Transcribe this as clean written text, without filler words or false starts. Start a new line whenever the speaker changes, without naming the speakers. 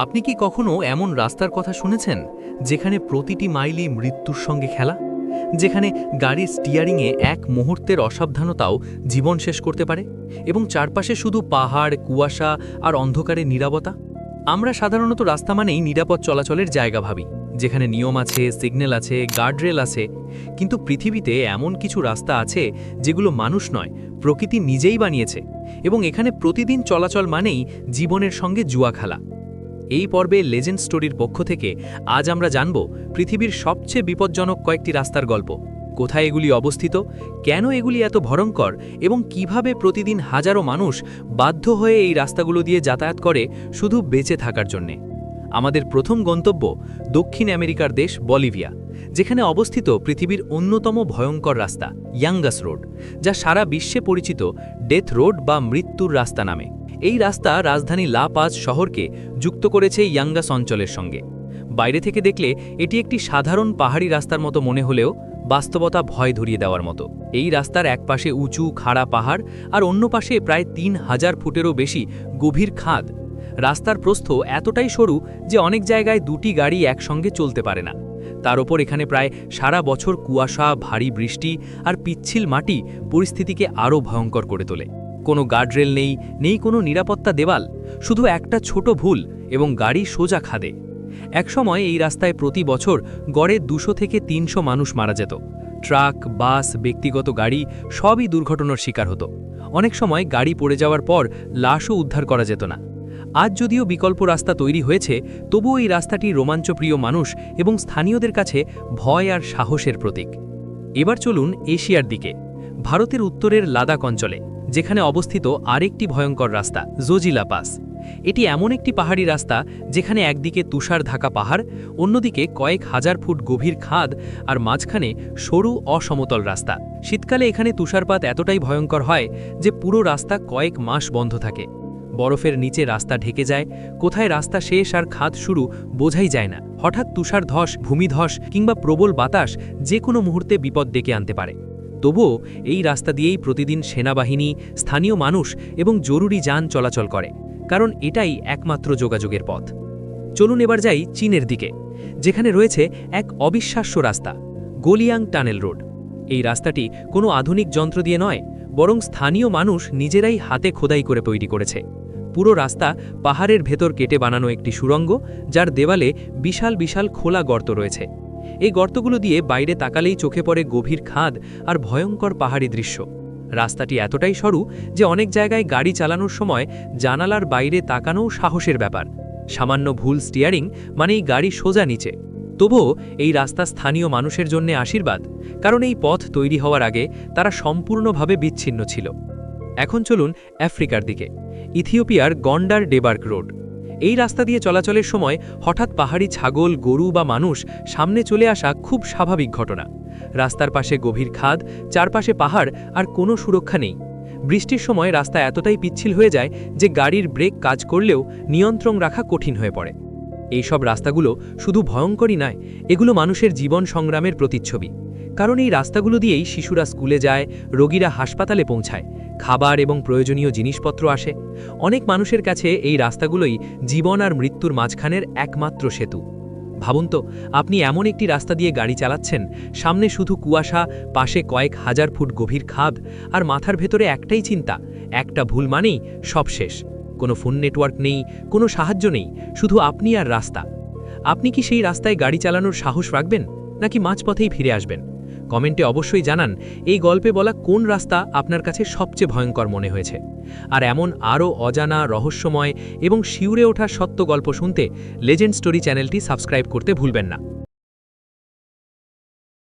আপনি কি কখনো এমন রাস্তার কথা শুনেছেন যেখানে প্রতিটি মাইলই মৃত্যুর সঙ্গে খেলা, যেখানে গাড়ির স্টিয়ারিংয়ে এক মুহূর্তের অসাবধানতাও জীবন শেষ করতে পারে এবং চারপাশে শুধু পাহাড়, কুয়াশা আর অন্ধকারের নীরবতা? আমরা সাধারণত রাস্তা মানেই নিরাপদ চলাচলের জায়গা ভাবি, যেখানে নিয়ম আছে, সিগন্যাল আছে, গার্ডরেল আছে। কিন্তু পৃথিবীতে এমন কিছু রাস্তা আছে যেগুলো মানুষ নয়, প্রকৃতি নিজেই বানিয়েছে, এবং এখানে প্রতিদিন চলাচল মানেই জীবনের সঙ্গে জুয়া খেলা। এই পর্বে লেজেন্ড স্টোরির পক্ষ থেকে আজ আমরা জানব পৃথিবীর সবচেয়ে বিপজ্জনক কয়েকটি রাস্তার গল্প, কোথায় এগুলি অবস্থিত, কেন এগুলি এত ভয়ঙ্কর এবং কিভাবে প্রতিদিন হাজারো মানুষ বাধ্য হয়ে এই রাস্তাগুলো দিয়ে যাতায়াত করে শুধু বেঁচে থাকার জন্যে। আমাদের প্রথম গন্তব্য দক্ষিণ আমেরিকার দেশ বলিভিয়া, যেখানে অবস্থিত পৃথিবীর অন্যতম ভয়ঙ্কর রাস্তা ইয়াঙ্গাস রোড, যা সারা বিশ্বে পরিচিত ডেথ রোড বা মৃত্যুর রাস্তা নামে। এই রাস্তা রাজধানী লা পাজ শহরকে যুক্ত করেছে ইয়াঙ্গাস অঞ্চলের সঙ্গে। বাইরে থেকে দেখলে এটি একটি সাধারণ পাহাড়ি রাস্তার মতো মনে হলেও বাস্তবতা ভয় ধরিয়ে দেওয়ার মতো। এই রাস্তার এক পাশে উঁচু খাড়া পাহাড় আর অন্য পাশে প্রায় ৩,০০০ ফুটেরও বেশি গভীর খাদ। রাস্তার প্রস্থ এতটাই সরু যে অনেক জায়গায় দুটি গাড়ি একসঙ্গে চলতে পারে না। তার ওপর এখানে প্রায় সারা বছর কুয়াশা, ভারী বৃষ্টি আর পিচ্ছিল মাটি পরিস্থিতিকে আরও ভয়ঙ্কর করে তোলে। কোনো গার্ডরেল নেই কোনো নিরাপত্তা দেওয়াল, শুধু একটা ছোট ভুল এবং গাড়ি সোজা খাদে। একসময় এই রাস্তায় প্রতি বছর গড়ে ২০০ থেকে ৩০০ মানুষ মারা যেত। ট্রাক, বাস, ব্যক্তিগত গাড়ি সবই দুর্ঘটনার শিকার হতো। অনেক সময় গাড়ি পড়ে যাওয়ার পর লাশও উদ্ধার করা যেত না। আজ যদিও বিকল্প রাস্তা তৈরি হয়েছে, তবুও এই রাস্তাটি রোমাঞ্চপ্রিয় মানুষ এবং স্থানীয়দের কাছে ভয় আর সাহসের প্রতীক। এবার চলুন এশিয়ার দিকে, ভারতের উত্তরের লাদাখ অঞ্চলে, যেখানে অবস্থিত আরেকটি ভয়ঙ্কর রাস্তা জোজিলা পাস। এটি এমন একটি পাহাড়ি রাস্তা যেখানে একদিকে তুষার ঢাকা পাহাড়, অন্যদিকে কয়েক হাজার ফুট গভীর খাদ আর মাঝখানে সরু অসমতল রাস্তা। শীতকালে এখানে তুষারপাত এতটাই ভয়ঙ্কর হয় যে পুরো রাস্তা কয়েক মাস বন্ধ থাকে। বরফের নিচে রাস্তা ঢেকে যায়, কোথায় রাস্তা শেষ আর খাদ শুরু বোঝাই যায় না। হঠাৎ তুষার ধস, ভূমিধস কিংবা প্রবল বাতাস যে কোনো মুহূর্তে বিপদ ডেকে আনতে পারে। তবুও এই রাস্তা দিয়েই প্রতিদিন সেনাবাহিনী, স্থানীয় মানুষ এবং জরুরি যান চলাচল করে, কারণ এটাই একমাত্র যোগাযোগের পথ। চলুন এবার যাই চীনের দিকে, যেখানে রয়েছে এক অবিশ্বাস্য রাস্তা গোলিয়াং টানেল রোড। এই রাস্তাটি কোনো আধুনিক যন্ত্র দিয়ে নয়, বরং স্থানীয় মানুষ নিজেরাই হাতে খোদাই করে তৈরি করেছে। পুরো রাস্তা পাহাড়ের ভেতর কেটে বানানো একটি সুড়ঙ্গ, যার দেওয়ালে বিশাল বিশাল খোলা গর্ত রয়েছে। এই গর্তগুলো দিয়ে বাইরে তাকালেই চোখে পড়ে গভীর খাদ আর ভয়ঙ্কর পাহাড়ি দৃশ্য। রাস্তাটি এতটাই সরু যে অনেক জায়গায় গাড়ি চালানোর সময় জানালার বাইরে তাকানোও সাহসের ব্যাপার। সামান্য ভুল স্টিয়ারিং মানেই গাড়ি সোজা নিচে। তবুও এই রাস্তা স্থানীয় মানুষের জন্য আশীর্বাদ, কারণ এই পথ তৈরি হওয়ার আগে তারা সম্পূর্ণভাবে বিচ্ছিন্ন ছিল। এখন চলুন আফ্রিকার দিকে, ইথিওপিয়ার গন্ডার ডেবার্গ রোড। এই রাস্তা দিয়ে চলাচলের সময় হঠাৎ পাহাড়ি ছাগল, গরু বা মানুষ সামনে চলে আসা খুব স্বাভাবিক ঘটনা। রাস্তার পাশে গভীর খাদ, চারপাশে পাহাড় আর কোনো সুরক্ষা নেই। বৃষ্টির সময় রাস্তা এতটাই পিচ্ছিল হয়ে যায় যে গাড়ির ব্রেক কাজ করলেও নিয়ন্ত্রণ রাখা কঠিন হয়ে পড়ে। এইসব রাস্তাগুলো শুধু ভয়ঙ্করই নয়, এগুলো মানুষের জীবন সংগ্রামের প্রতিচ্ছবি। কারণ এই রাস্তাগুলো দিয়েই শিশুরা স্কুলে যায়, রোগীরা হাসপাতালে পৌঁছায়, খাবার এবং প্রয়োজনীয় জিনিসপত্র আসে। অনেক মানুষের কাছে এই রাস্তাগুলোই জীবন আর মৃত্যুর মাঝখানের একমাত্র সেতু। ভাবুন তো, আপনি এমন একটি রাস্তা দিয়ে গাড়ি চালাচ্ছেন, সামনে শুধু কুয়াশা, পাশে কয়েক হাজার ফুট গভীর খাদ, আর মাথার ভেতরে একটাই চিন্তা, একটা ভুল মানেই সব শেষ। কোনো ফোন নেটওয়ার্ক নেই, কোনো সাহায্য নেই, শুধু আপনি আর রাস্তা। আপনি কি সেই রাস্তায় গাড়ি চালানোর সাহস রাখবেন, নাকি মাঝপথেই ফিরে আসবেন? কমেন্টে অবশ্যই জানান এই গল্পে বলা কোন রাস্তা আপনার কাছে সবচেয়ে ভয়ঙ্কর মনে হয়েছে। আর এমন আরও অজানা, রহস্যময় এবং শিউরে ওঠা সত্য গল্প শুনতে লেজেন্ড স্টোরি চ্যানেলটি সাবস্ক্রাইব করতে ভুলবেন না।